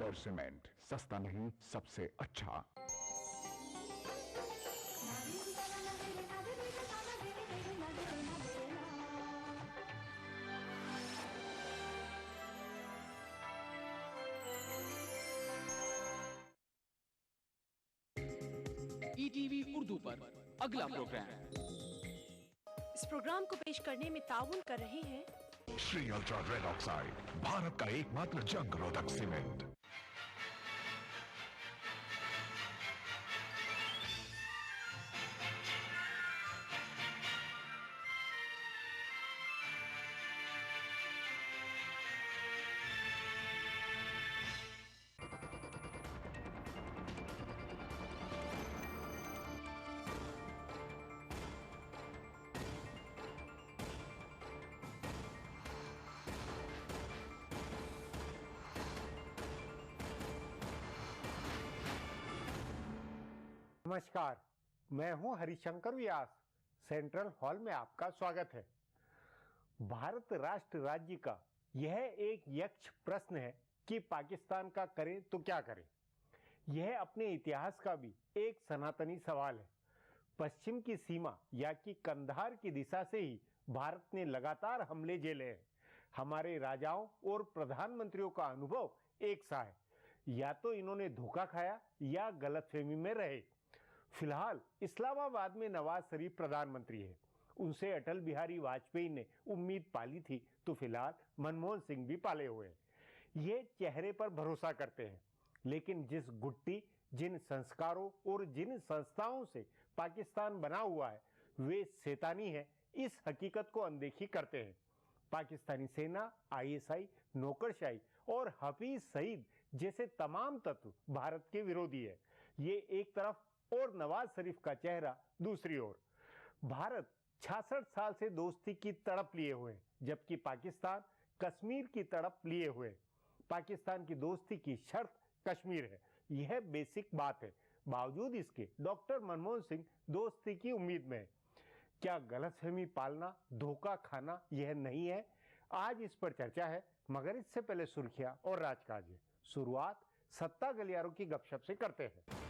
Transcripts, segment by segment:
Super cement, सस्ता नहीं सबसे अच्छा। ईटीवी उर्दू पर अगला प्रोग्राम। इस प्रोग्राम को पेश करने में ताउन कर रहे हैं Shri ultra red oxide, Bharat का एकमात्र जंग रोधक सीमेंट। नमस्कार, मैं हूं हरिशंकर व्यास। सेंट्रल हॉल में आपका स्वागत है। भारत राष्ट्र राज्य का यह एक यक्ष प्रश्न है कि पाकिस्तान का करें तो क्या करें। यह अपने इतिहास का भी एक सनातनी सवाल है। पश्चिम की सीमा या कि कंधार की दिशा से ही भारत ने लगातार हमले झेले हैं। हमारे राजाओं और प्रधानमंत्रियों का अनुभव एक सा है, या तो इन्होंने धोखा खाया या गलतफहमी में रहे। फिलहाल इस्लामाबाद में नवाज शरीफ प्रधानमंत्री है। उनसे अटल बिहारी वाजपेयी ने उम्मीद पाली थी, तो फिलहाल मनमोहन सिंह भी पाले हुए हैं। ये चेहरे पर भरोसा करते हैं, लेकिन जिस गुट्टी, जिन संस्कारों और जिन संस्थाओं से पाकिस्तान बना हुआ है, वे शैतानी है, इस हकीकत को अनदेखी करते हैं। पाकिस्तानी सेना, आईएसआई, नौकरशाही और हफीज सईद जैसे तमाम तत्व भारत के विरोधी है। ये एक तरफ और नवाज शरीफ का चेहरा दूसरी ओर। भारत 66 साल से दोस्ती की तड़प लिए हुए है, जबकि पाकिस्तान कश्मीर की तड़प लिए हुए है। पाकिस्तान की दोस्ती की शर्त कश्मीर है, यह बेसिक बात है। बावजूद इसके डॉक्टर मनमोहन सिंह दोस्ती की उम्मीद में है। क्या गलतफहमी पालना, धोखा खाना यह नहीं है? आज इस पर चर्चा है, मगर इससे पहले सुर्खियां और राजकाज है। शुरुआत सत्ता गलियारों की गपशप से करते हैं।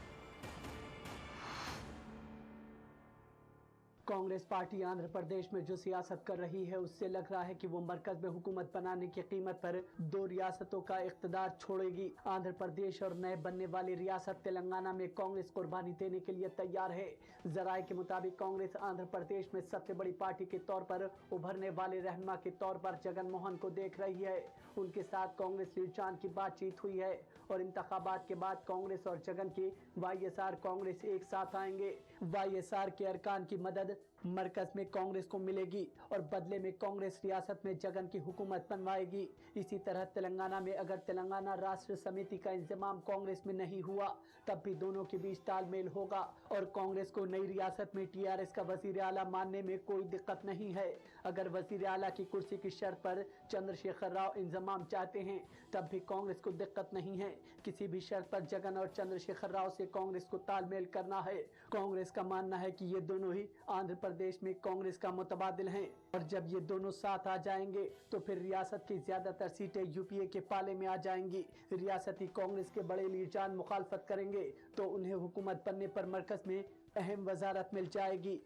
कांग्रेस पार्टी आंध्र प्रदेश में जो सियासत कर रही है, उससे लग रहा है कि वो मरकज में हुकूमत बनाने की कीमत पर 2 रियासतों का इख्तिदार छोड़ेगी। आंध्र प्रदेश और नए बनने वाली रियासत तेलंगाना में कांग्रेस कुर्बानी देने के लिए तैयार है। जराये के मुताबिक कांग्रेस आंध्र प्रदेश में सबसे बड़ी पार्टी के तौर पर उभरने वाले रहनुमा के तौर पर जगन मोहन को देख रही है। उनके साथ कांग्रेस लीडर की बातचीत हुई है और इंतखाबात के बाद कांग्रेस और जगन की वाईएसआर कांग्रेस एक साथ आएंगे। वाईएसआर के अरकान की मदद मरकज में कांग्रेस को मिलेगी और बदले में कांग्रेस रियासत में जगन की हुकूमत बनवाएगी। इसी तरह तेलंगाना में अगर तेलंगाना राष्ट्र समिति का इंतजाम कांग्रेस में नहीं हुआ, तब भी दोनों के बीच तालमेल होगा और कांग्रेस को नई रियासत में टीआरएस का वजीर आला मानने में कोई दिक्कत नहीं है। अगर वजीर आला की कुर्सी की शर्त पर चंद्रशेखर राव इंतजाम चाहते हैं, तब भी कांग्रेस को दिक्कत नहीं है। किसी भी शर्त पर जगन और चंद्रशेखर राव से कांग्रेस को तालमेल करना है। कांग्रेस का मानना है कि ये दोनों ही आंध्र प्रदेश में कांग्रेस का मुतबादिल हैं और जब ये दोनों साथ आ जाएंगे तो फिर रियासत की ज्यादातर सीटें यूपीए के पाले में आ जाएंगी। रियासती कांग्रेस के बड़े लीडर मुखालफत करेंगे तो उन्हें हुकूमत बनने पर मरकज में अहम वजारत मिल जाएगी।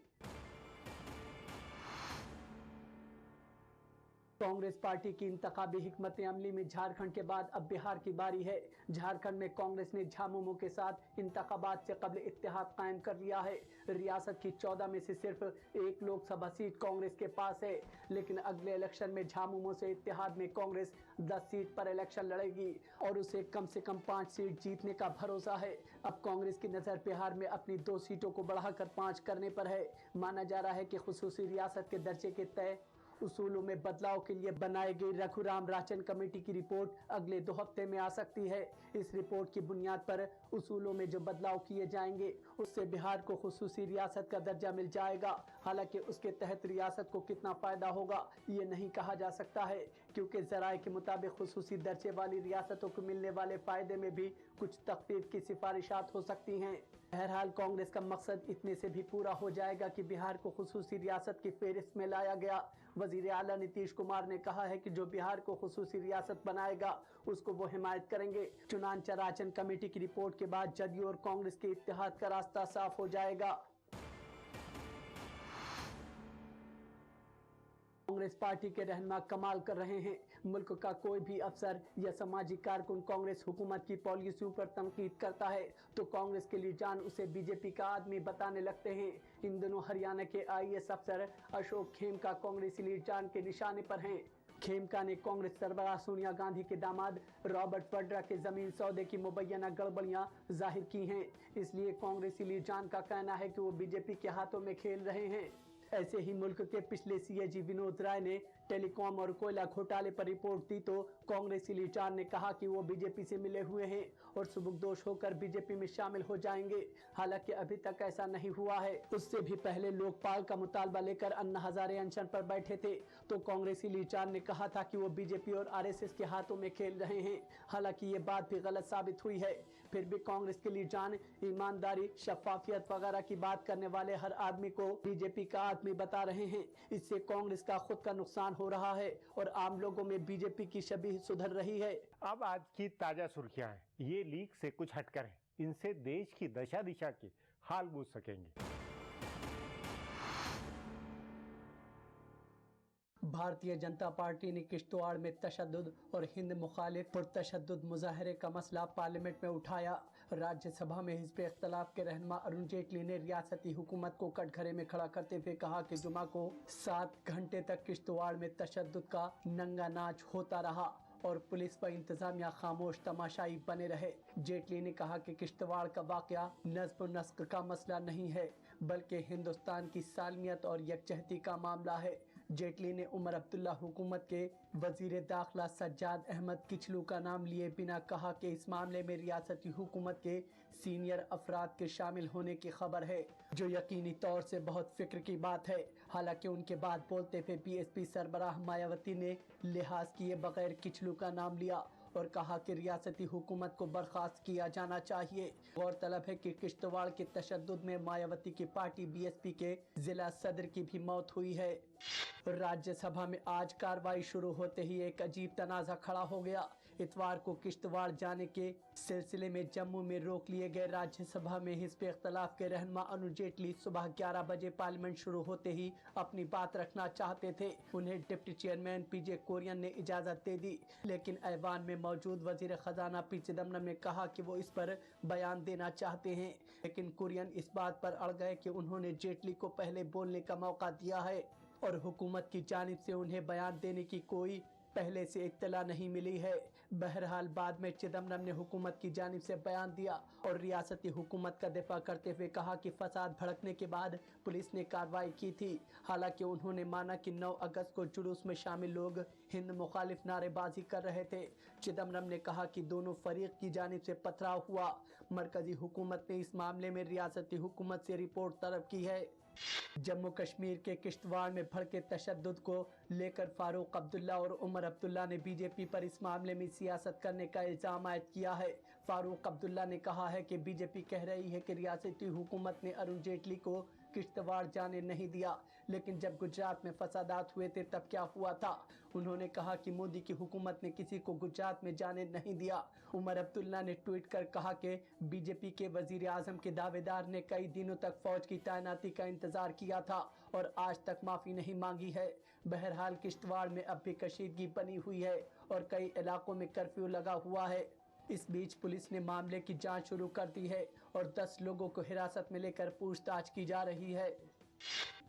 कांग्रेस पार्टी की इंतखाबी हिकमत अमली में झारखंड के बाद अब बिहार की बारी है। झारखंड में कांग्रेस ने झामुमो के साथ इंतखाबात से कबल इत्तेहाद कायम कर लिया है। रियासत की 14 में से सिर्फ 1 लोकसभा सीट कांग्रेस के पास है, लेकिन अगले इलेक्शन में झामुमो से इत्तेहाद में कांग्रेस 10 सीट पर इलेक्शन लड़ेगी और उसे कम से कम 5 सीट जीतने का भरोसा है। अब कांग्रेस की नजर बिहार में अपनी 2 सीटों को बढ़ाकर 5 करने पर है। माना जा रहा है कि खुसूसी रियासत के दर्जे के तय उसूलों में बदलाव के लिए बनाई गई रघुराम राजन कमेटी की रिपोर्ट अगले 2 हफ्ते में आ सकती है। इस रिपोर्ट की बुनियाद पर उसूलों में जो बदलाव किए जाएंगे, उससे बिहार को खुसूसी रियासत का दर्जा मिल जाएगा। हालांकि उसके तहत रियासत को कितना फायदा होगा, ये नहीं कहा जा सकता है। क्योंकि जराये के मुताबिक खुसूसी दर्जे वाली रियासतों को मिलने वाले फायदे में भी कुछ तखफीफ की सिफारिशात हो सकती हैं। बहरहाल कांग्रेस का मकसद इतने से भी पूरा हो जाएगा कि बिहार को खुसूसी रियासत की फेहरिस्त में लाया गया। वजीर आला नीतीश कुमार ने कहा है कि जो बिहार को खुसूसी रियासत बनाएगा उसको वो हिमायत करेंगे। चुनांचे राजन कमेटी की रिपोर्ट के बाद जदयू और कांग्रेस के इत्तेहाद का रास्ता साफ हो जाएगा। कांग्रेस पार्टी के रहनुमा कमाल कर रहे हैं। मुल्क का कोई भी अफसर या समाजी कारकुन कांग्रेस हुकूमत की पॉलिसियों पर तनकीद करता है तो कांग्रेस के लिए जान उसे बीजेपी का आदमी बताने लगते हैं। इन दिनों हरियाणा के आईएएस अफसर अशोक खेमका कांग्रेसी लीड जान के निशाने पर हैं। खेमका ने कांग्रेस सरबराह सोनिया गांधी के दामाद रॉबर्ट वड्रा के जमीन सौदे की मुबैना गड़बड़ियां जाहिर की हैं। इसलिए कांग्रेसी लीड जान का कहना है कि वो बीजेपी के हाथों में खेल रहे हैं। ऐसे ही मुल्क के पिछले सीएजी विनोद राय ने टेलीकॉम और कोयला घोटाले पर रिपोर्ट दी तो कांग्रेसी लीडर ने कहा कि वो बीजेपी से मिले हुए हैं और सुबुकदोश होकर बीजेपी में शामिल हो जाएंगे। हालांकि अभी तक ऐसा नहीं हुआ है। उससे भी पहले लोकपाल का मुतालबा लेकर अन्ना हजारे अनशन पर बैठे थे तो कांग्रेसी लीडर ने कहा था कि वो बीजेपी और आरएसएस के हाथों में खेल रहे हैं। हालांकि ये बात भी गलत साबित हुई है। फिर भी कांग्रेस के लीडर ईमानदारी, शफाफियत वगैरह की बात करने वाले हर आदमी को बीजेपी का आदमी बता रहे हैं। इससे कांग्रेस का खुद का नुकसान हो रहा है और आम लोगों में बीजेपी की छवि सुधर रही है। अब आज की ताजा सुर्खियां हैं, ये लीक से कुछ हटकर हैं। इनसे देश की दशा दिशा के हाल बूझ सकेंगे। भारतीय जनता पार्टी ने किश्तवाड़ में तशद्दुद और हिंद मुखालिफ पुरतशद्दुद मुजाहरे का मसला पार्लियामेंट में उठाया। राज्यसभा में हिज़्ब इख्तिलाफ के रहनुमा अरुण जेटली ने रियासती हुकूमत को कटघरे में खड़ा करते हुए कहा कि जुमा को 7 घंटे तक किश्तवाड़ में तशद्दुद का नंगा नाच होता रहा और पुलिस व इंतजामिया खामोश तमाशाई बने रहे। जेटली ने कहा कि किश्तवाड़ का वाकया नज़्ब व नस्क का मसला नहीं है बल्कि हिंदुस्तान की सालमियत और यकजहती का मामला है। जेटली ने उमर अब्दुल्ला हुकूमत के वजीर दाखिला सज्जाद अहमद किचलू का नाम लिए बिना कहा कि इस मामले में रियासती हुकूमत के सीनियर अफराद के शामिल होने की खबर है, जो यकीनी तौर से बहुत फिक्र की बात है। हालांकि उनके बाद बोलते हुए बीएसपी सरबराह मायावती ने लिहाज किए बगैर किचलू का नाम लिया और कहा कि रियासती हुकूमत को बर्खास्त किया जाना चाहिए। गौरतलब है कि किश्तवाड़ के तशद्दुद में मायावती की पार्टी बीएसपी के जिला सदर की भी मौत हुई है। राज्यसभा में आज कार्रवाई शुरू होते ही एक अजीब तनाज़ा खड़ा हो गया। इतवार को किश्तवाड़ जाने के सिलसिले में जम्मू में रोक लिए गए राज्यसभा में हिज़्ब इख्तिलाफ के रहनुमा अरुण जेटली सुबह 11 बजे पार्लियामेंट शुरू होते ही अपनी बात रखना चाहते थे। उन्हें डिप्टी चेयरमैन पीजे कुरियन ने इजाजत दे दी, लेकिन ऐवान में मौजूद वजीर खजाना पी चिदम्बरम ने कहा कि वो इस पर बयान देना चाहते हैं। लेकिन कुरियन इस बात पर अड़ गए कि उन्होंने जेटली को पहले बोलने का मौका दिया है और हुकूमत की जानिब से उन्हें बयान देने की कोई पहले से इत्तला नहीं मिली है। बहरहाल बाद में चिदम्बरम ने हुकूमत की जानिब से बयान दिया और रियासती हुकूमत का दिफा करते हुए कहा कि फसाद भड़कने के बाद पुलिस ने कार्रवाई की थी। हालांकि उन्होंने माना कि 9 अगस्त को जुलूस में शामिल लोग हिंद मुखालिफ नारेबाजी कर रहे थे। चिदम्बरम ने कहा कि दोनों फरीक की जानिब से पथराव हुआ। मरकजी हुकूमत ने इस मामले में रियासती हुकूमत से रिपोर्ट तलब की है। जम्मू कश्मीर के किश्तवाड़ में भड़के तशद्दुद को लेकर फारूक अब्दुल्ला और उमर अब्दुल्ला ने बीजेपी पर इस मामले में सियासत करने का इल्जाम आयद किया है। फारूक अब्दुल्ला ने कहा है कि बीजेपी कह रही है कि रियासती हुकूमत ने अरुण जेटली को किश्तवाड़ जाने नहीं दिया, लेकिन जब गुजरात में फसादात हुए थे तब क्या हुआ था। उन्होंने कहा कि मोदी की हुकूमत ने किसी को गुजरात में जाने नहीं दिया। उमर अब्दुल्ला ने ट्वीट कर कहा कि बीजेपी के वजीर आजम के दावेदार ने कई दिनों तक फौज की तैनाती का इंतजार किया था और आज तक माफी नहीं मांगी है। बहरहाल किश्तवाड़ में अब भी कशीदगी बनी हुई है और कई इलाकों में कर्फ्यू लगा हुआ है। इस बीच पुलिस ने मामले की जांच शुरू कर दी है और 10 लोगों को हिरासत में लेकर पूछताछ की जा रही है।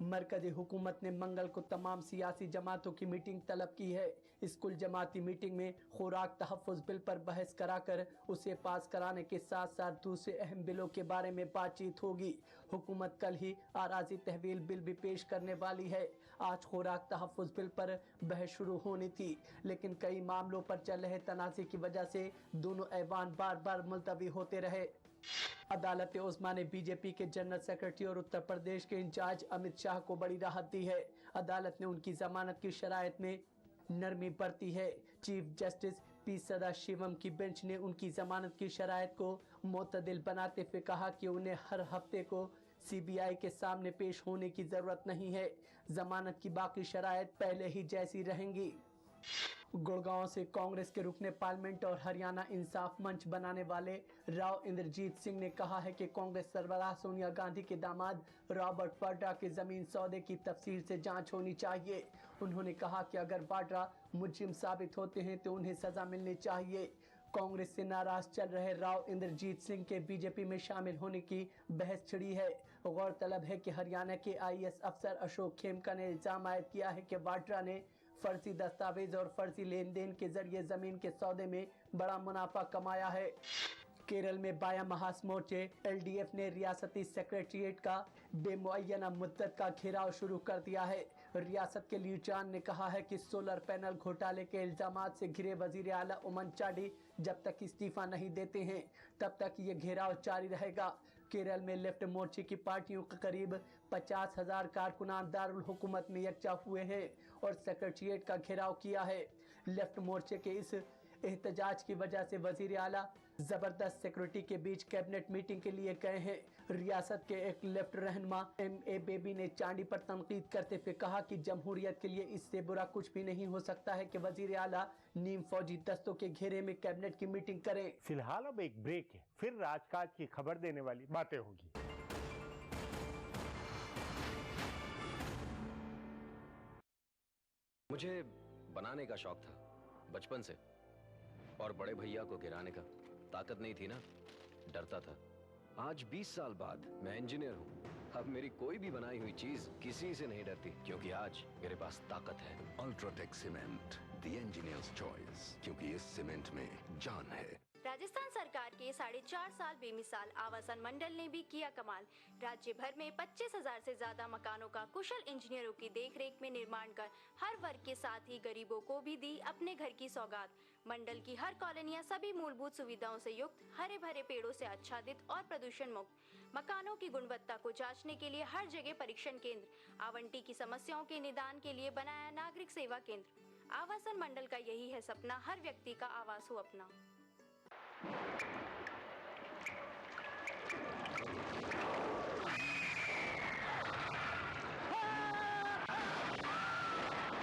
मरकजी हुकूमत ने मंगल को तमाम सियासी जमातों की मीटिंग तलब की है। इस कुल जमाती मीटिंग में खुराक तहफ़्फ़ुज़ बिल पर बहस कराकर उसे पास कराने के साथ साथ दूसरे अहम बिलों के बारे में बातचीत होगी। हुकूमत कल ही आराजी तहवील बिल भी पेश करने वाली है। आज खुराक तहफ़्फ़ुज़ बिल पर बहस शुरू होनी थी, लेकिन कई मामलों पर चल रहे तनाज़े की वजह से दोनों ऐवान बार बार मुलतवी होते रहे। अदालत उज़्मा ने बीजेपी के जनरल सेक्रेटरी और उत्तर प्रदेश के इंचार्ज अमित शाह को बड़ी राहत दी है। अदालत ने उनकी जमानत की शराइत में नरमी बरती है। चीफ जस्टिस पी सदाशिवम की बेंच ने उनकी जमानत की शराइत को मुतदिल बनाते हुए कहा कि उन्हें हर हफ्ते को सीबीआई के सामने पेश होने की जरूरत नहीं है। जमानत की बाकी शराइत पहले ही जैसी रहेंगी। गुड़गांव से कांग्रेस के रुकने पार्लियामेंट और हरियाणा इंसाफ मंच बनाने वाले राव इंद्रजीत सिंह ने कहा है कि कांग्रेस सरबराह सोनिया गांधी के दामाद रॉबर्ट वाड्रा के जमीन सौदे की तफसील से जांच होनी चाहिए। उन्होंने कहा कि अगर वाड्रा मुजरिम साबित होते हैं तो उन्हें सजा मिलनी चाहिए। कांग्रेस से नाराज चल रहे राव इंद्रजीत सिंह के बीजेपी में शामिल होने की बहस छिड़ी है। गौरतलब है कि हरियाणा के आईएएस अफसर अशोक खेमका ने इल्जाम आयद किया है कि वाड्रा ने फर्जी दस्तावेज और फर्जी लेन देन के जरिए जमीन के सौदे में बड़ा मुनाफा कमाया है। केरल में बाया महास मोर्चे एलडीएफ ने रियासती सेक्रेटेरिएट का बेमुअय्यना मुद्दत का घेराव शुरू कर दिया है। रियासत के लीडरान ने कहा है कि सोलर पैनल घोटाले के इल्जामात से घिरे वजीर आला उमन चांडी जब तक इस्तीफा नहीं देते हैं तब तक ये घेराव जारी रहेगा। केरल में लेफ्ट मोर्चे की पार्टियों के करीब 50,000 कारकुनान दारुल हुकूमत में यकजा हुए हैं और सेक्रेटेरिएट का घेराव किया है। लेफ्ट मोर्चे के इस एहतजाज की वजह से वजीर आला जबरदस्त सिक्योरिटी के बीच कैबिनेट मीटिंग के लिए गए हैं। रियासत के एक लेफ्ट रहनुमा एम.ए. बेबी ने चांडी पर तनकीद करते हुए कहा कि जमहूरियत के लिए इससे बुरा कुछ भी नहीं हो सकता है कि वजीर आला नीम फौजी दस्तों के घेरे में कैबिनेट की मीटिंग करें। फिलहाल अब एक ब्रेक है, फिर राजकाज की खबर देने वाली बातें होगी। मुझे बनाने का शौक था बचपन से, और बड़े भैया को गिराने का ताकत नहीं थी ना, डरता था। आज 20 साल बाद मैं इंजीनियर हूँ। अब मेरी कोई भी बनाई हुई चीज किसी से नहीं डरती, क्योंकि आज मेरे पास ताकत है। UltraTech cement, the engineers choice, क्योंकि इस सीमेंट में जान है। राजस्थान सरकार के 4.5 साल बेमिसाल आवासन मंडल ने भी किया कमाल। राज्य भर में 25,000 से ज्यादा मकानों का कुशल इंजीनियरों की देखरेख में निर्माण कर हर वर्ग के साथ ही गरीबों को भी दी अपने घर की सौगात। मंडल की हर कॉलोनियां सभी मूलभूत सुविधाओं से युक्त, हरे भरे पेड़ों से आच्छादित और प्रदूषण मुक्त। मकानों की गुणवत्ता को जांचने के लिए हर जगह परीक्षण केंद्र, आवंटी की समस्याओं के निदान के लिए बनाया नागरिक सेवा केंद्र। आवासन मंडल का यही है सपना, हर व्यक्ति का आवास हो अपना।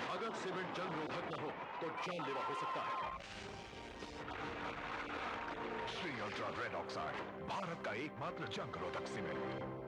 अगर सीमेंट जंग रोधक न हो तो जानलेवा हो सकता है। Shri ultra red oxide, Bharat का एकमात्र जंग रोधक सीमेंट।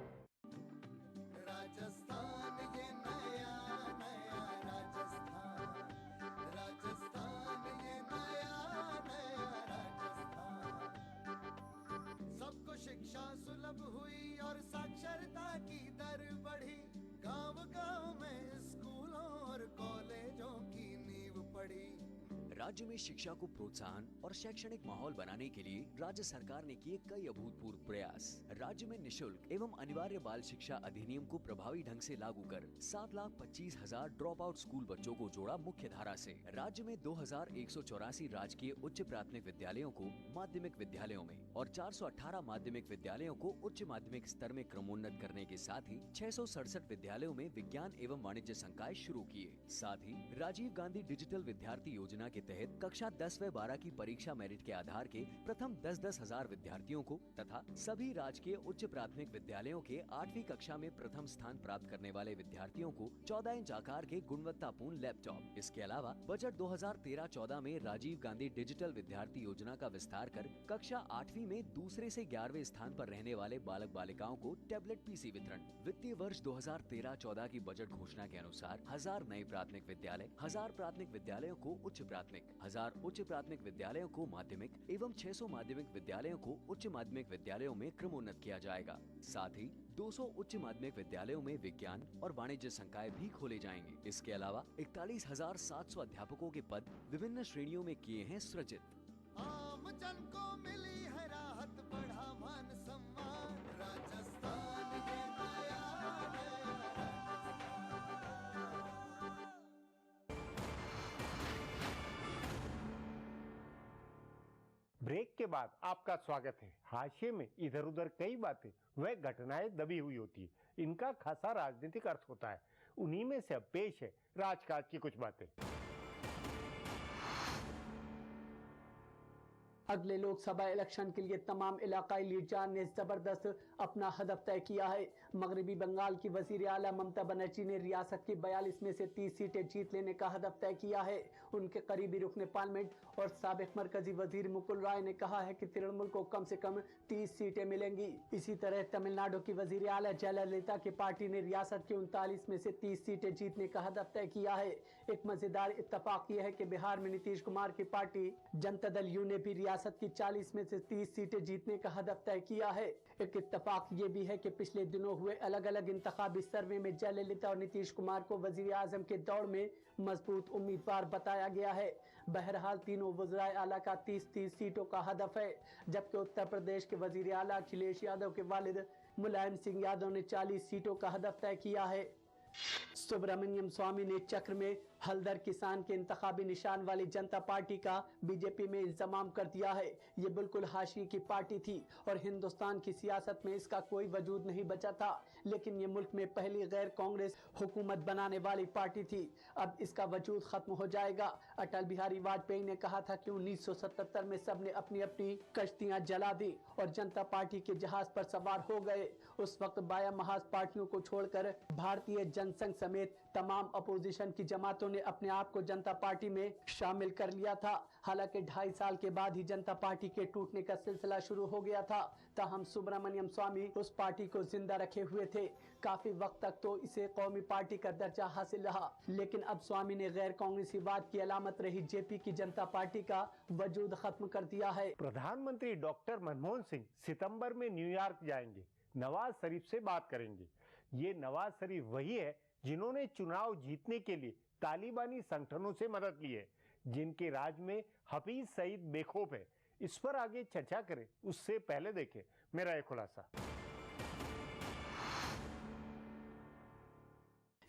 शिक्षा सुलभ हुई और साक्षरता की दर बढ़ी। गांव-गांव में स्कूलों और कॉलेजों की नींव पड़ी। राज्य में शिक्षा को प्रोत्साहन और शैक्षणिक माहौल बनाने के लिए राज्य सरकार ने किए कई अभूतपूर्व प्रयास। राज्य में निशुल्क एवं अनिवार्य बाल शिक्षा अधिनियम को प्रभावी ढंग से लागू कर 7,25,000 ड्रॉप आउट स्कूल बच्चों को जोड़ा मुख्य धारा से। राज्य में 2,184 राजकीय उच्च प्राथमिक विद्यालयों को माध्यमिक विद्यालयों में और 418 माध्यमिक विद्यालयों को उच्च माध्यमिक स्तर में क्रमोन्नत करने के साथ ही 667 विद्यालयों में विज्ञान एवं वाणिज्य संकाय शुरू किए। साथ ही राजीव गांधी डिजिटल विद्यार्थी योजना के तहत कक्षा 10 व 12 की परीक्षा मेरिट के आधार के प्रथम 10-10 हजार विद्यार्थियों को तथा सभी राजकीय उच्च प्राथमिक विद्यालयों के 8वीं कक्षा में प्रथम स्थान प्राप्त करने वाले विद्यार्थियों को 14 इंच आकार के गुणवत्तापूर्ण लैपटॉप। इसके अलावा बजट 2013-14 में राजीव गांधी डिजिटल विद्यार्थी योजना का विस्तार कर कक्षा 8वीं में दूसरे से 11वें स्थान पर रहने वाले बालक बालिकाओं को टैबलेट पीसी वितरण। वित्तीय वर्ष 2013-14 की बजट घोषणा के अनुसार 1000 नए प्राथमिक विद्यालय, 1000 प्राथमिक विद्यालयों को उच्च प्राथमिक, 1000 उच्च प्राथमिक विद्यालयों को माध्यमिक एवं 600 माध्यमिक विद्यालयों को उच्च माध्यमिक विद्यालयों में क्रमोन्नत किया जाएगा। साथ ही 200 उच्च माध्यमिक विद्यालयों में विज्ञान और वाणिज्य संकाय भी खोले जाएंगे। इसके अलावा 41,700 अध्यापकों के पद विभिन्न श्रेणियों में किए हैं सृजित। आम जन को मिली है राहत, बढ़ा मान सम्मान। राजस्थान ये नया ब्रेक के बाद आपका स्वागत है। हाशिए में इधर उधर कई बातें व घटनाएं दबी हुई होती है, इनका खासा राजनीतिक अर्थ होता है। उन्हीं में से अब पेश है राजकाज की कुछ बातें। अगले लोकसभा इलेक्शन के लिए तमाम इलाकाई लीडरान ने जबरदस्त अपना हदफ तय किया है। मगरबी बंगाल की वजीर आला ममता बनर्जी ने रियासत की 42 में से 30 सीटें जीत लेने का हदफ तय किया है। उनके करीबी रुकने पार्लियामेंट और साबिक मरकजी वजीर मुकुल राय ने कहा है कि तृणमूल को कम से कम 30 सीटें मिलेंगी। इसी तरह तमिलनाडु की वजीर आला जयललिता की पार्टी ने रियासत की 39 में से 30 सीटें जीतने का हदफ तय किया है। एक मजेदार इत्तेफाक यह है कि बिहार में नीतीश कुमार की पार्टी जनता दल यू ने भी रियासत की 40 में से 30 सीटें जीतने का हदफ तय किया है। एक इत्तेफाक ये भी है कि पिछले दिनों हुए अलग अलग इंतखाबी सर्वे में जयललिता और नीतीश कुमार को वजीर आजम के दौड़ में मजबूत उम्मीदवार बताया गया है। बहरहाल तीनों वज़राए आला का 30-30 सीटों का हदफ है, जबकि उत्तर प्रदेश के वजीर आला अखिलेश यादव के वालिद मुलायम सिंह यादव ने 40 सीटों का हदफ तय किया है। सुब्रमण्यम स्वामी ने चक्र में हल्दर किसान के इंतखाबी निशान वाली जनता पार्टी का बीजेपी में इंजमाम कर दिया है। ये बिल्कुल हाशिए की पार्टी थी और हिंदुस्तान की सियासत में इसका कोई वजूद नहीं बचा था, लेकिन ये मुल्क में पहली गैर कांग्रेस हुकूमत बनाने वाली पार्टी थी। अब इसका वजूद खत्म हो जाएगा। अटल बिहारी वाजपेयी ने कहा था कि 1977 में सबने अपनी अपनी कश्तियां जला दी और जनता पार्टी के जहाज पर सवार हो गए। उस वक्त बाया महाज पार्टियों को छोड़कर भारतीय जनसंघ समेत तमाम अपोजिशन की जमातों ने अपने आप को जनता पार्टी में शामिल कर लिया था। हालांकि 2.5 साल के बाद ही जनता पार्टी के टूटने का सिलसिला शुरू हो गया था। ताहम सुब्रमण्यम स्वामी उस पार्टी को जिंदा रखे हुए थे। काफी वक्त तक तो इसे कौमी पार्टी का दर्जा हासिल रहा, लेकिन अब स्वामी ने गैर कांग्रेसीवाद की अलामत रही जेपी की जनता पार्टी का वजूद खत्म कर दिया है। प्रधानमंत्री डॉक्टर मनमोहन सिंह सितंबर में न्यूयॉर्क जाएंगे, नवाज शरीफ से बात करेंगे। ये नवाज शरीफ वही है जिन्होंने चुनाव जीतने के लिए तालिबानी संगठनों से मदद ली है, जिनके राज में हफीज सईद बेखौफ है। इस पर आगे चर्चा करें उससे पहले देखें मेरा एक खुलासा।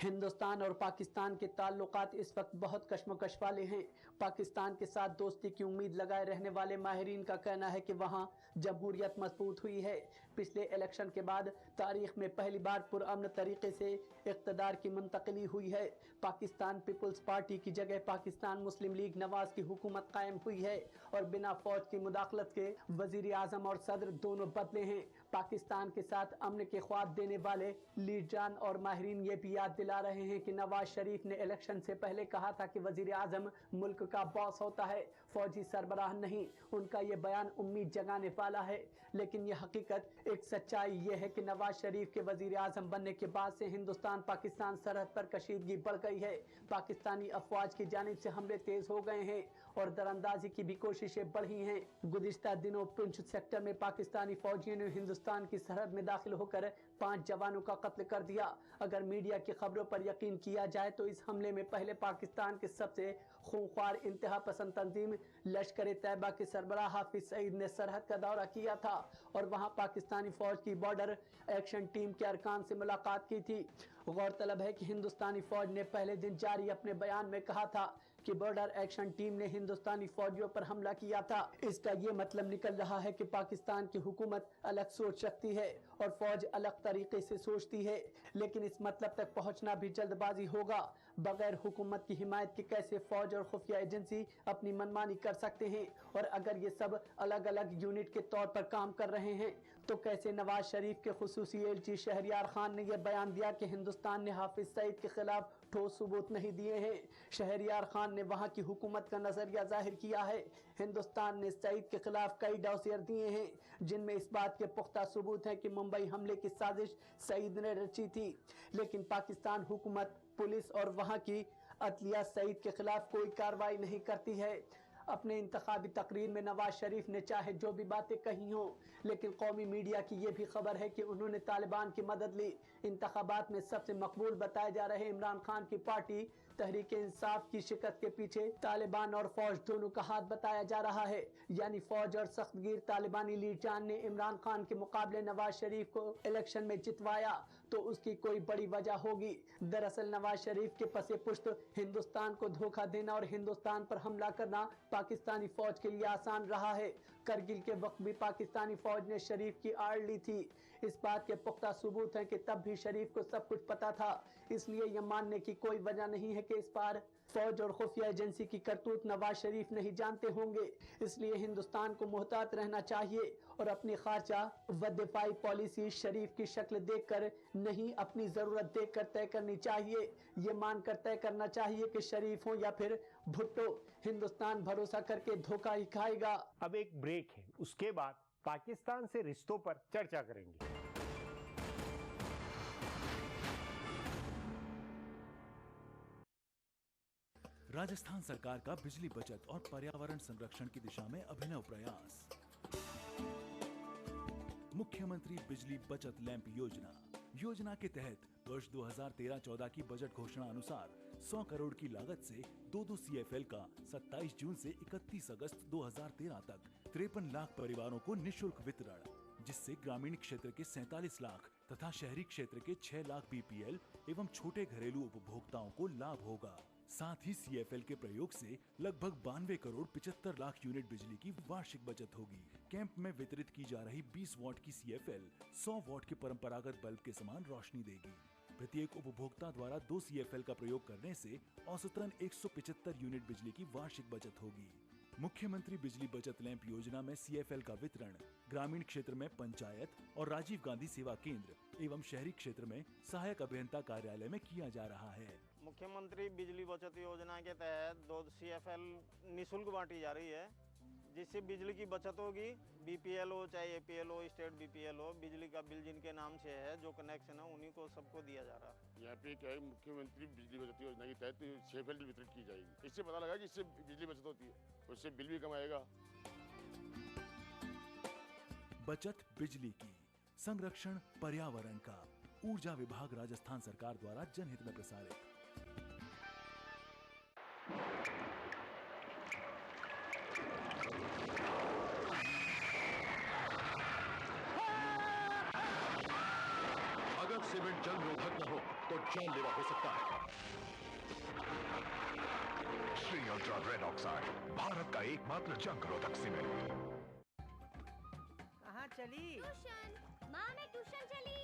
हिंदुस्तान और पाकिस्तान के ताल्लुकात इस वक्त बहुत कश्मकश वाले हैं। पाकिस्तान के साथ दोस्ती की उम्मीद लगाए रहने वाले माहिरीन का कहना है कि वहां जमहूरियत मजबूत हुई है। पिछले इलेक्शन के बाद तारीख में पहली बार पुरअमन तरीके से इक़्तिदार की मुंतकिली हुई है। पाकिस्तान पीपल्स पार्टी की जगह पाकिस्तान मुस्लिम लीग नवाज की हुकूमत कायम हुई है और बिना फौज की मुदाखलत के वजीर आजम और सदर दोनों बदले हैं। पाकिस्तान के साथ अमन के ख्वाब देने वाले लीडरान और माहिरीन ये भी याद दिला रहे हैं कि नवाज शरीफ ने इलेक्शन से पहले कहा था कि वजीर आजम मुल्क का बॉस होता है, फौजी सरबराह नहीं। उनका ये बयान उम्मीद जगाने वाला है, लेकिन ये हकीकत एक सच्चाई ये है कि नवाज शरीफ के वजीर आजम बनने के बाद से हिंदुस्तान पाकिस्तान सरहद पर कशीदगी बढ़ गई है। पाकिस्तानी अफवाज की जानिब से हमले तेज हो गए हैं और दरअंदाजी की भी कोशिशें बढ़ी हैं। गुज़िश्ता दिनों पुंछ सेक्टर में पाकिस्तानी फौजियों ने हिंदुस्तान की सरहद में दाखिल होकर 5 जवानों का कत्ल कर दिया। अगर मीडिया की खबरों पर यकीन किया जाए तो इस हमले में पहले पाकिस्तान के सबसे खूंखार इंतहा पसंद तंजीम लश्कर तैयबा के सरबराह हाफिज सईद ने सरहद का दौरा किया था और वहां पाकिस्तानी फौज की बॉर्डर एक्शन टीम के अरकान से मुलाकात की थी। गौरतलब है कि हिंदुस्तानी फौज ने पहले दिन जारी अपने बयान में कहा था कि बॉर्डर एक्शन टीम ने हिंदुस्तानी फौजियों पर हमला किया था। इसका ये मतलब निकल रहा है कि पाकिस्तान की हुकूमत अलग सोच रखती है और फौज अलग तरीके से सोचती है, लेकिन इस मतलब तक पहुंचना भी जल्दबाजी होगा। बगैर हुकूमत की हिमायत के कैसे फौज और खुफिया एजेंसी अपनी मनमानी कर सकते हैं, और अगर ये सब अलग अलग यूनिट के तौर पर काम कर रहे हैं तो कैसे नवाज शरीफ के खुसूसी एलची शहरयार खान ने यह बयान दिया कि हिंदुस्तान ने हाफिज सईद के खिलाफ ठोस सबूत नहीं दिए हैं। शहरयार खान ने वहां की हुकूमत का नजरिया जाहिर किया है। हिंदुस्तान ने सईद के खिलाफ कई डॉसियर दिए हैं जिनमें इस बात के पुख्ता सबूत है कि मुंबई हमले की साजिश सईद ने रची थी, लेकिन पाकिस्तान हुकूमत, पुलिस और वहां की अदलिया सईद के खिलाफ कोई कार्रवाई नहीं करती है। अपने इंतखाबी तकरीर में नवाज शरीफ ने चाहे जो भी बातें कही हों, लेकिन कौमी मीडिया की ये भी खबर है कि उन्होंने तालिबान की मदद ली। इंतखाबात में सबसे मकबूल बताए जा रहे इमरान खान की पार्टी तहरीक इंसाफ की शिकस्त के पीछे तालिबान और फौज दोनों का हाथ बताया जा रहा है। यानी फौज और सख्तगीर तालिबानी लीडरान ने इमरान खान के मुकाबले नवाज शरीफ को इलेक्शन में जितवाया तो उसकी कोई बड़ी वजह होगी। दरअसल नवाज शरीफ के पसे पुश्त हिंदुस्तान को धोखा देना और हिंदुस्तान पर हमला करना पाकिस्तानी फौज के लिए आसान रहा है। करगिल के वक्त भी पाकिस्तानी फौज ने शरीफ की आड़ ली थी। इस बात के पुख्ता सबूत हैं कि तब भी शरीफ को सब कुछ पता था, इसलिए यह मानने की कोई वजह नहीं है कि इस बार फौज और खुफिया एजेंसी की करतूत नवाज शरीफ नहीं जानते होंगे, इसलिए हिंदुस्तान को मुहतात रहना चाहिए और अपनी खारजा व दिफाई पॉलिसी शरीफ की शक्ल देखकर नहीं, अपनी जरूरत देखकर तय करनी चाहिए। ये मानकर तय करना चाहिए कि शरीफ हो या फिर भुट्टो, हिंदुस्तान भरोसा करके धोखा ही खाएगा। अब एक ब्रेक है, उसके बाद पाकिस्तान से रिश्तों पर चर्चा करेंगे। राजस्थान सरकार का बिजली बचत और पर्यावरण संरक्षण की दिशा में अभिनव प्रयास। मुख्यमंत्री बिजली बचत लैंप योजना के तहत वर्ष 2013-14 की बजट घोषणा अनुसार 100 करोड़ की लागत से 2 CFL का 27 जून से 31 अगस्त 2013 तक 53 लाख परिवारों को निशुल्क वितरण, जिससे ग्रामीण क्षेत्र के 47 लाख तथा शहरी क्षेत्र के 6 लाख BPL एवं छोटे घरेलू उपभोक्ताओं को लाभ होगा। साथ ही CFL के प्रयोग से लगभग 92 करोड़ 75 लाख यूनिट बिजली की वार्षिक बचत होगी। कैंप में वितरित की जा रही 20 वॉट की CFL 100 वॉट के परंपरागत बल्ब के समान रोशनी देगी। प्रत्येक उपभोक्ता द्वारा 2 CFL का प्रयोग करने से औसतन 175 यूनिट बिजली की वार्षिक बचत होगी। मुख्यमंत्री बिजली बचत लैंप योजना में CFL का वितरण ग्रामीण क्षेत्र में पंचायत और राजीव गांधी सेवा केंद्र एवं शहरी क्षेत्र में सहायक अभियंता कार्यालय में किया जा रहा है। मुख्यमंत्री बिजली बचत योजना के तहत 2 CFL निःशुल्क बांटी जा रही है, जिससे बिजली की बचत होगी। BPL हो चाहे APL हो, स्टेट BPL हो, बिजली का बिल जिनके नाम से है, जो कनेक्शन है, उन्हीं को सबको दिया जा रहा है। यहाँ पे क्या है, मुख्यमंत्री बिजली बचत योजना के तहत CFL वितरित की जाएगी। इससे पता लगा कि इससे बिजली बचत होती है, उससे बिल भी कम आएगा। बचत बिजली की, संरक्षण पर्यावरण का, ऊर्जा विभाग राजस्थान सरकार द्वारा जनहित में प्रसारित। अगर सीमेंट जंग रोधक न हो तो जानलेवा हो सकता है। Shri ultra red oxide, Bharat का एकमात्र जंग रोधक सीमेंट। कहाँ चली? ट्यूशन। माँ मैं ट्यूशन चली।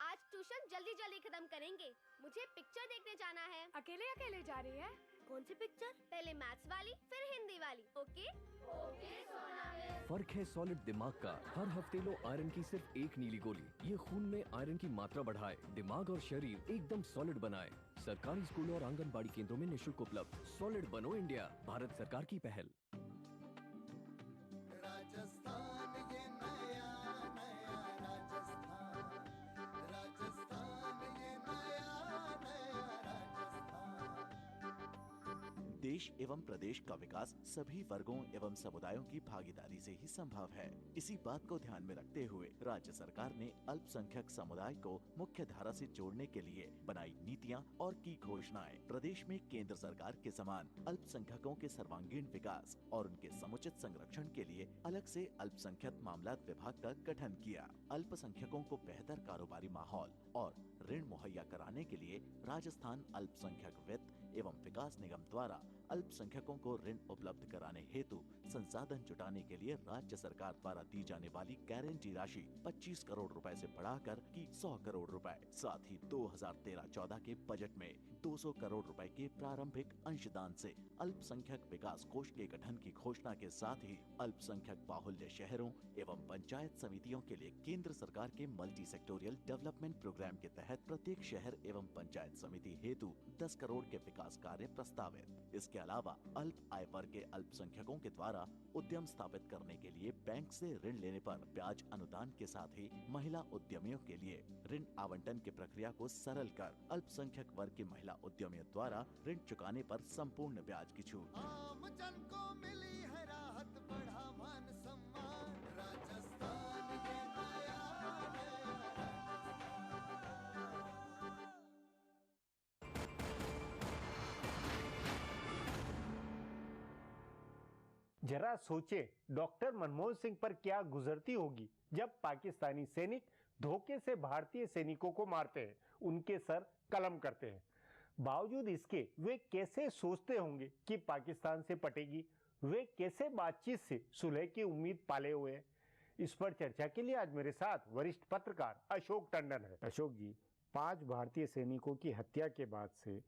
आज ट्यूशन जल्दी जल्दी खत्म करेंगे, मुझे पिक्चर देखने जाना है। अकेले अकेले जा रही है? कौन सी पिक्चर? पहले मैथ्स वाली, फिर हिंदी वाली। ओके ओके सोना है। फर्क है सॉलिड दिमाग का। हर हफ्ते लो आयरन की सिर्फ एक नीली गोली। ये खून में आयरन की मात्रा बढ़ाए, दिमाग और शरीर एकदम सॉलिड बनाए। सरकारी स्कूलों और आंगनबाड़ी केंद्रों में निःशुल्क उपलब्ध। सॉलिड बनो इंडिया, भारत सरकार की पहल। राजस्थान ये नया नया राजस्थान, राजस्थान ये नया नया राजस्थान। देश एवं प्रदेश का विकास सभी वर्गों एवं समुदायों की भागीदारी से ही संभव है। इसी बात को ध्यान में रखते हुए राज्य सरकार ने अल्पसंख्यक समुदाय को मुख्य धारा से जोड़ने के लिए बनाई नीतियां और की घोषणाएं। प्रदेश में केंद्र सरकार के समान अल्पसंख्यकों के सर्वांगीण विकास और उनके समुचित संरक्षण के लिए अलग से अल्पसंख्यक मामलात विभाग का गठन किया। अल्पसंख्यकों को बेहतर कारोबारी माहौल और ऋण मुहैया कराने के लिए राजस्थान अल्पसंख्यक वित्त एवं विकास निगम द्वारा अल्पसंख्यकों को ऋण उपलब्ध कराने हेतु संसाधन जुटाने के लिए राज्य सरकार द्वारा दी जाने वाली गारंटी राशि 25 करोड़ रुपए से बढ़ाकर की 100 करोड़ रुपए। साथ ही 2013-14 के बजट में 200 करोड़ रुपए के प्रारंभिक अंशदान से अल्पसंख्यक विकास कोष के गठन की घोषणा के साथ ही अल्पसंख्यक बाहुल्य शहरों एवं पंचायत समितियों के लिए केंद्र सरकार के मल्टी सेक्टोरियल डेवलपमेंट प्रोग्राम के तहत प्रत्येक शहर एवं पंचायत समिति हेतु 10 करोड़ के विकास कार्य प्रस्तावित। इसके अलावा अल्प आय वर्ग के अल्पसंख्यकों के द्वारा उद्यम स्थापित करने के लिए बैंक से ऋण लेने पर ब्याज अनुदान के साथ ही महिला उद्यमियों के लिए ऋण आवंटन की प्रक्रिया को सरल कर अल्पसंख्यक वर्ग की महिला उद्यमियों द्वारा ऋण चुकाने पर संपूर्ण ब्याज की छूट। आम जन को मिली है राहत, बढ़ा मान सम्मान। राजस्थान ये नया नया जरा सोचे डॉक्टर मनमोहन सिंह पर क्या गुजरती होगी जब पाकिस्तानी सैनिक धोखे से भारतीय सैनिकों को मारते हैं, उनके सर कलम करते हैं। बावजूद इसके वे कैसे सोचते होंगे कि पाकिस्तान से पटेगी, वे कैसे बातचीत से सुलह की उम्मीद पाले हुए हैं। इस पर चर्चा के लिए आज मेरे साथ वरिष्ठ पत्रकार अशोक टंडन है। अशोक जी, 5 भारतीय सैनिकों की हत्या के बाद से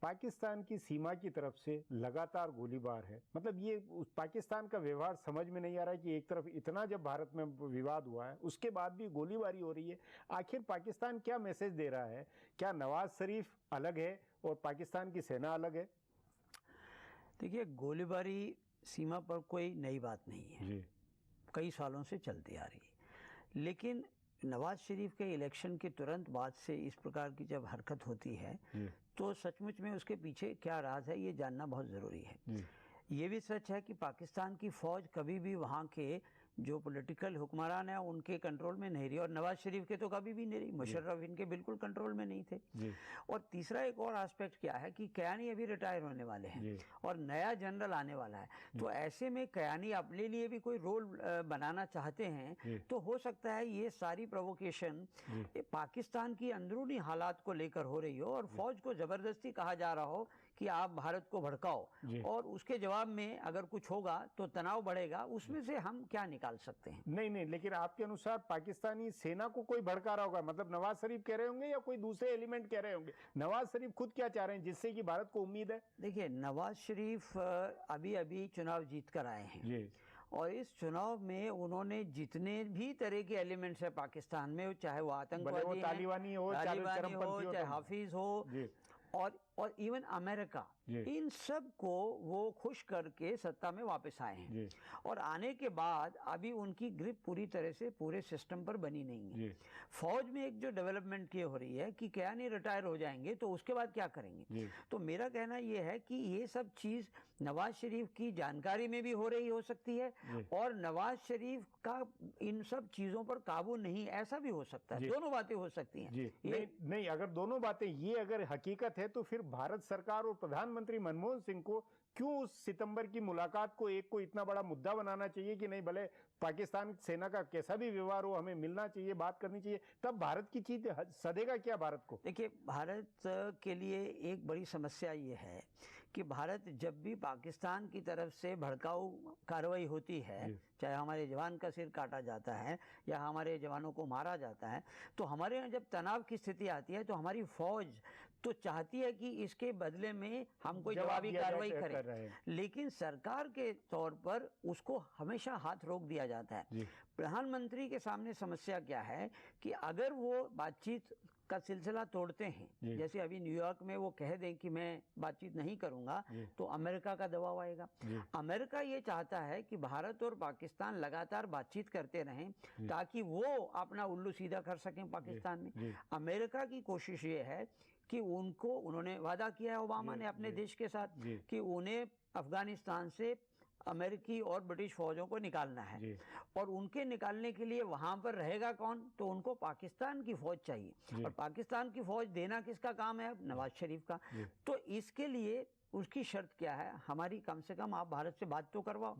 पाकिस्तान की सीमा की तरफ से लगातार गोलीबार है। मतलब ये पाकिस्तान का व्यवहार समझ में नहीं आ रहा है कि एक तरफ इतना जब भारत में विवाद हुआ है उसके बाद भी गोलीबारी हो रही है। आखिर पाकिस्तान क्या मैसेज दे रहा है? क्या नवाज शरीफ अलग है और पाकिस्तान की सेना अलग है? देखिए, गोलीबारी सीमा पर कोई नई बात नहीं है जी। कई सालों से चलती आ रही है। लेकिन नवाज शरीफ के इलेक्शन के तुरंत बाद से इस प्रकार की जब हरकत होती है तो सचमुच में उसके पीछे क्या राज है ये जानना बहुत ज़रूरी है। ये भी सच है कि पाकिस्तान की फ़ौज कभी भी वहाँ के जो पॉलिटिकल हुक्मरान हैं उनके कंट्रोल में नहीं रही, और नवाज शरीफ के तो कभी भी नहीं रही। मुशर्रफ इनके बिल्कुल कंट्रोल में नहीं थे। और तीसरा एक और एस्पेक्ट क्या है कि कयानी अभी रिटायर होने वाले हैं और नया जनरल आने वाला है। तो ऐसे में कयानी अपने लिए भी कोई रोल बनाना चाहते हैं तो हो सकता है ये सारी प्रोवोकेशन पाकिस्तान की अंदरूनी हालात को लेकर हो रही हो और फौज को जबरदस्ती कहा जा रहा हो कि आप भारत को भड़काओ, और उसके जवाब में अगर कुछ होगा तो तनाव बढ़ेगा। उसमें से हम क्या निकाल सकते हैं? नहीं, लेकिन आपके अनुसार पाकिस्तानी सेना को कोई भड़का रहा होगा, मतलब नवाज शरीफ कह रहे होंगे या कोई दूसरे एलिमेंट कह रहे होंगे? नवाज शरीफ खुद क्या चाह रहे हैं जिससे कि भारत को उम्मीद है? देखिए, नवाज शरीफ अभी चुनाव जीत कर आए हैं और इस चुनाव में उन्होंने जितने भी तरह के एलिमेंट्स है पाकिस्तान में, चाहे वो आतंकवादी तालिबानी हो, चाहे हाफिज हो और इवन अमेरिका, इन सब को वो खुश करके सत्ता में वापस आए हैं। और आने के बाद अभी उनकी ग्रिप पूरी तरह से पूरे सिस्टम पर बनी नहीं है। फौज में एक जो डेवलपमेंट की हो रही है कि क्या नहीं रिटायर हो जाएंगे तो उसके बाद क्या करेंगे। तो मेरा कहना ये है कि ये सब चीज नवाज शरीफ की जानकारी में भी हो रही हो सकती है और नवाज शरीफ का इन सब चीजों पर काबू नहीं, ऐसा भी हो सकता है। दोनों बातें हो सकती हैं। नहीं, अगर दोनों बातें ये अगर हकीकत है तो फिर भारत सरकार और प्रधानमंत्री मनमोहन सिंह को क्यों उस सितंबर की मुलाकात को इतना बड़ा मुद्दा बनाना चाहिए कि नहीं, भले पाकिस्तान सेना का कैसा भी व्यवहार हो, हमें मिलना चाहिए, बात करनी चाहिए, तब भारत की चीज सदेगा क्या भारत को? देखिए, भारत के लिए एक बड़ी समस्या ये है कि भारत जब भी पाकिस्तान की तरफ से भड़काऊ कार्रवाई होती है, चाहे हमारे जवान का सिर काटा जाता है या हमारे जवानों को मारा जाता है, तो हमारे यहाँ जब तनाव की स्थिति आती है तो हमारी फौज तो चाहती है कि इसके बदले में हम कोई जवाबी कार्रवाई करें, लेकिन सरकार के तौर पर उसको हमेशा हाथ रोक दिया जाता है। प्रधानमंत्री के सामने समस्या क्या है कि अगर वो बातचीत का सिलसिला तोड़ते हैं, जैसे अभी न्यूयॉर्क में वो कह दें कि मैं बातचीत नहीं करूंगा, तो अमेरिका का दबाव आएगा। अमेरिका ये चाहता है कि भारत और पाकिस्तान लगातार बातचीत करते रहें ताकि वो अपना उल्लू सीधा कर सकें पाकिस्तान में। अमेरिका की कोशिश ये है कि उन्होंने वादा किया है ओबामा ने अपने देश के साथ कि उन्हें अफगानिस्तान से अमेरिकी और ब्रिटिश फौजों को निकालना है, और उनके निकालने के लिए वहां पर रहेगा कौन? तो उनको पाकिस्तान की फौज चाहिए, और पाकिस्तान की फौज देना किसका काम है? नवाज शरीफ का। तो इसके लिए उसकी शर्त क्या है? हमारी कम से कम आप भारत से बात तो करवाओ।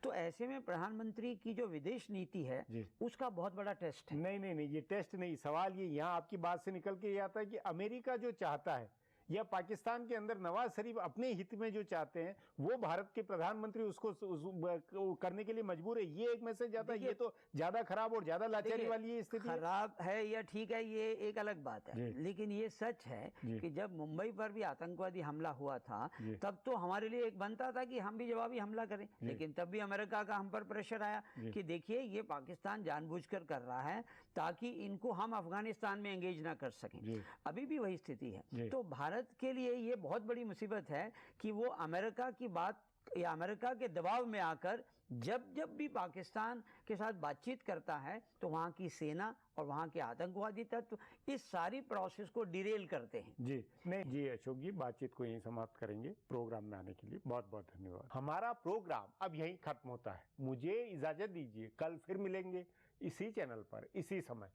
तो ऐसे में प्रधानमंत्री की जो विदेश नीति है उसका बहुत बड़ा टेस्ट है। नहीं, ये टेस्ट नहीं, सवाल ये यहाँ आपकी बात से निकल के ये आता है कि अमेरिका जो चाहता है या पाकिस्तान के अंदर नवाज शरीफ अपने हित में जो चाहते हैं वो भारत के प्रधानमंत्री उसको करने के लिए मजबूर है, ये एक मैसेज जाता है। ये तो ज्यादा खराब और ज्यादा लाचारी वाली ये स्थिति खराब है या ठीक है, ये एक अलग बात है, लेकिन ये सच है कि जब मुंबई पर भी आतंकवादी हमला हुआ था तब तो हमारे लिए एक बनता था कि हम भी जवाबी हमला करें, लेकिन तब भी अमेरिका का हम पर प्रेशर आया कि देखिए ये पाकिस्तान जानबूझकर कर रहा है ताकि इनको हम अफगानिस्तान में एंगेज ना कर सकें। अभी भी वही स्थिति है। तो भारत के लिए ये बहुत बड़ी मुसीबत है कि वो अमेरिका की बात या अमेरिका के दबाव में आकर जब भी पाकिस्तान के साथ बातचीत करता है तो वहाँ की सेना और वहाँ के आतंकवादी तत्व इस सारी प्रोसेस को डिरेल करते हैं। जी अशोक जी, बातचीत को यहीं समाप्त करेंगे। प्रोग्राम में आने के लिए बहुत बहुत धन्यवाद। हमारा प्रोग्राम अब यहीं खत्म होता है, मुझे इजाजत दीजिए, कल फिर मिलेंगे इसी चैनल पर इसी समय।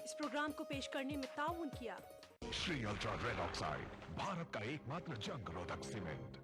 इस प्रोग्राम को पेश करने में ताउन किया Shri ultra red oxide, Bharat का एकमात्र जंग रोधक सीमेंट।